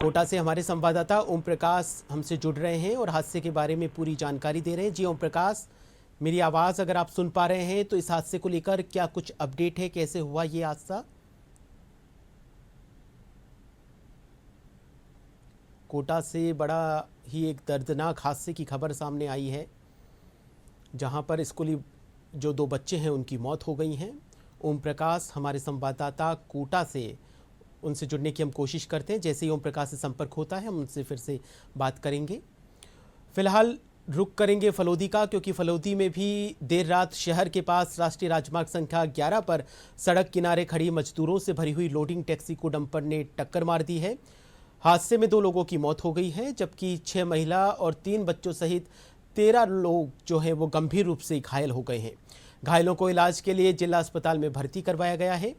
कोटा से हमारे संवाददाता ओम प्रकाश हमसे जुड़ रहे हैं और हादसे के बारे में पूरी जानकारी दे रहे हैं। जी ओम प्रकाश, मेरी आवाज़ अगर आप सुन पा रहे हैं तो इस हादसे को लेकर क्या कुछ अपडेट है, कैसे हुआ ये हादसा? कोटा से बड़ा ही एक दर्दनाक हादसे की खबर सामने आई है, जहां पर स्कूली जो 2 बच्चे हैं उनकी मौत हो गई है। ओम प्रकाश हमारे संवाददाता कोटा से, उनसे जुड़ने की हम कोशिश करते हैं। जैसे ही ओम प्रकाश से संपर्क होता है हम उनसे फिर से बात करेंगे। फिलहाल रुक करेंगे फलोदी का, क्योंकि फलोदी में भी देर रात शहर के पास राष्ट्रीय राजमार्ग संख्या 11 पर सड़क किनारे खड़ी मजदूरों से भरी हुई लोडिंग टैक्सी को डंपर ने टक्कर मार दी है। हादसे में 2 लोगों की मौत हो गई है, जबकि 6 महिला और 3 बच्चों सहित 13 लोग जो हैं वो गंभीर रूप से घायल हो गए हैं। घायलों को इलाज के लिए जिला अस्पताल में भर्ती करवाया गया है,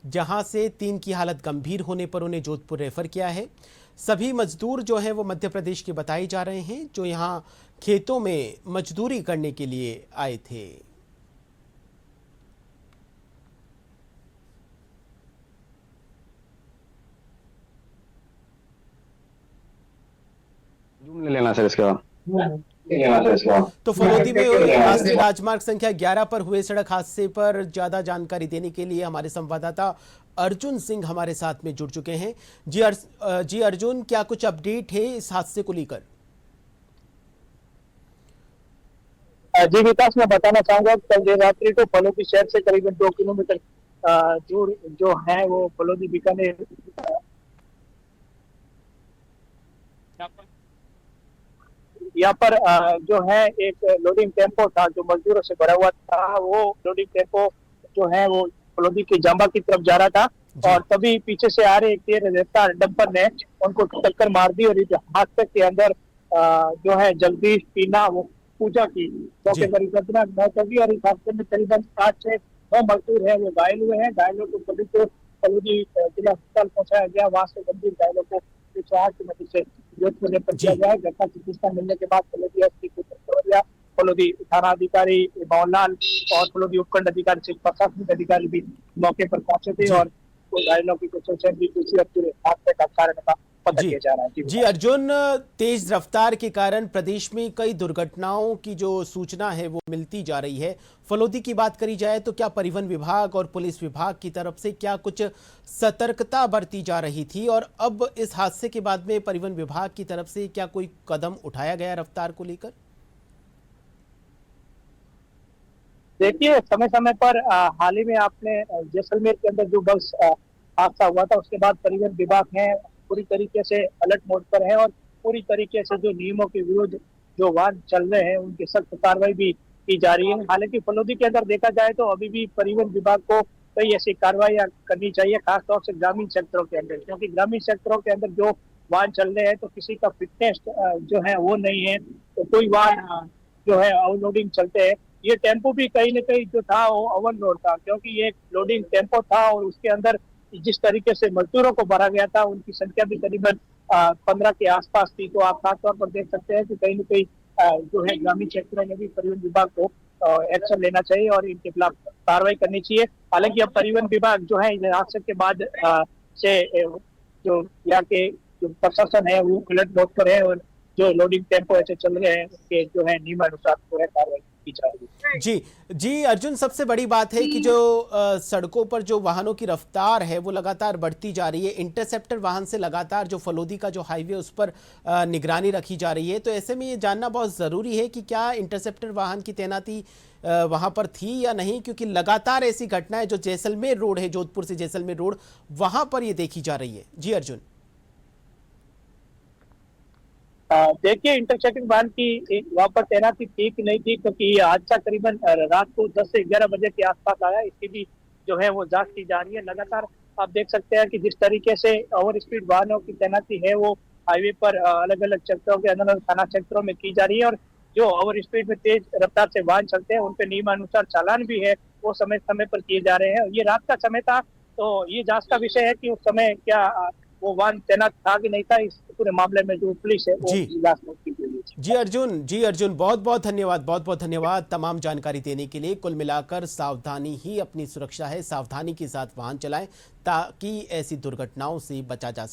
जहां से 3 की हालत गंभीर होने पर उन्हें जोधपुर रेफर किया है। सभी मजदूर जो हैं वो मध्य प्रदेश के बताए जा रहे हैं, जो यहां खेतों में मजदूरी करने के लिए आए थे। जूम ले लेना सर इसके बाद। तो फलोदी में राष्ट्रीय राजमार्ग संख्या 11 पर हुए सड़क हादसे पर ज्यादा जानकारी देने के लिए हमारे संवाददाता अर्जुन सिंह हमारे साथ में जुड़ चुके हैं। जी अर्जुन, क्या कुछ अपडेट है इस हादसे को लेकर? जी विकास, मैं बताना चाहूंगा कल देर रात्रि को फलोदी शहर से करीबन 2 किलोमीटर दूर जो है वो फलोदी बीकानेर यहाँ पर जो है एक लोडिंग टेम्पो था जो मजदूरों से भरा हुआ था। वो लोडिंग टेम्पो जो है वो फलोदी की जांबा की तरफ जा रहा था और तभी पीछे से आ रहे एक तेज रफ्तार डंपर ने उनको टक्कर मार दी और इस हादसे के अंदर जो है जगदीश टीना वो पूजा की मौके पर घटनाक मौत होगी और इस हादसे में करीबन 8 से 9 मजदूर है वो घायल हुए हैं। घायलों को सभी को फलोदी जिला अस्पताल पहुंचाया गया, वहां से गंभीर घायलों को की मदद से जोधपुर रेफर किया गया है। घटना की सूचना मिलने के बाद फलोदी एसपी फलोदी थाना अधिकारी बावनलाल और फलोदी उपखंड अधिकारी से प्रशासनिक अधिकारी भी मौके पर पहुंचे थे और घायलों की कुछ पूरे हादसे का कारण का पता किया जा रहा है। जी अर्जुन, तेज रफ्तार के कारण प्रदेश में कई दुर्घटनाओं की जो सूचना है वो मिलती जा रही है। फलोदी की बात करी जाए तो क्या परिवहन विभाग और पुलिस विभाग की तरफ से क्या कुछ सतर्कता बरती जा रही थी, और अब इस हादसे के बाद में परिवहन विभाग की तरफ से क्या कोई कदम उठाया गया रफ्तार को लेकर? देखिए, समय समय पर हाल ही में आपने जैसलमेर के अंदर जो बस हादसा हुआ था उसके बाद परिवहन विभाग है पूरी तरीके से अलर्ट मोड पर है और पूरी तरीके से जो नियमों के विरुद्ध जो वाहन चल रहे हैं उनकी सख्त कार्रवाई भी की जा रही है। हालांकि फलोदी के अंदर देखा जाए तो अभी भी परिवहन विभाग को कई ऐसी कार्रवाई करनी चाहिए, खासतौर से ग्रामीण क्षेत्रों के अंदर, क्योंकि ग्रामीण क्षेत्रों के अंदर जो वाहन चल रहे हैं तो किसी का फिटनेस जो है वो नहीं है, तो कोई वाहन जो है ओवरलोडिंग चलते हैं। ये टेम्पो भी कहीं ना कहीं जो था वो ओवरलोड था, क्योंकि ये लोडिंग टेम्पो था और उसके अंदर जिस तरीके से मजदूरों को भरा गया था उनकी संख्या भी करीबन 15 के आसपास थी। तो आप खासतौर पर देख सकते हैं कि कहीं न कहीं जो है ग्रामीण क्षेत्रों में भी परिवहन विभाग को एक्शन लेना चाहिए और इनके खिलाफ कार्रवाई करनी चाहिए। हालांकि अब परिवहन विभाग जो है इस हादसे के बाद से जो यहाँ के जो प्रशासन है वो अलर्ट मोड पर है और जो लोडिंग टेम्पो ऐसे चल रहे हैं उसके जो है नियमानुसार जो है कार्रवाई की जा रही है। जी अर्जुन, सबसे बड़ी बात है कि जो सड़कों पर जो वाहनों की रफ्तार है वो लगातार बढ़ती जा रही है। इंटरसेप्टर वाहन से लगातार जो फलोदी का जो हाईवे उस पर निगरानी रखी जा रही है, तो ऐसे में ये जानना बहुत ज़रूरी है कि क्या इंटरसेप्टर वाहन की तैनाती वहां पर थी या नहीं, क्योंकि लगातार ऐसी घटनाएं जो जैसलमेर रोड है, जोधपुर से जैसलमेर रोड, वहां पर ये देखी जा रही है। जी अर्जुन, देखिए, इंटरसेप्टिंग वाहन की वहां पर तैनाती थी कि नहीं थी, क्योंकि ये हादसा करीबन रात को 10 से 11 बजे के आसपास आया। इसकी भी जो है वो जांच की जा रही है लगातार। आप देख सकते हैं कि जिस तरीके से ओवर स्पीड वाहनों की तैनाती है वो हाईवे पर अलग अलग क्षेत्रों के अंदर थाना क्षेत्रों में की जा रही है और जो ओवर स्पीड में तेज रफ्तार से वाहन चलते हैं उन पे नियमानुसार चालान भी है वो समय समय पर किए जा रहे हैं। ये रात का समय था तो ये जांच का विषय है कि उस समय क्या वो वाहन तैनात था कि नहीं था। इस पूरे मामले में जो पुलिस है वो जी अर्जुन, बहुत बहुत धन्यवाद तमाम जानकारी देने के लिए। कुल मिलाकर सावधानी ही अपनी सुरक्षा है, सावधानी के साथ वाहन चलाएं ताकि ऐसी दुर्घटनाओं से बचा जा सके।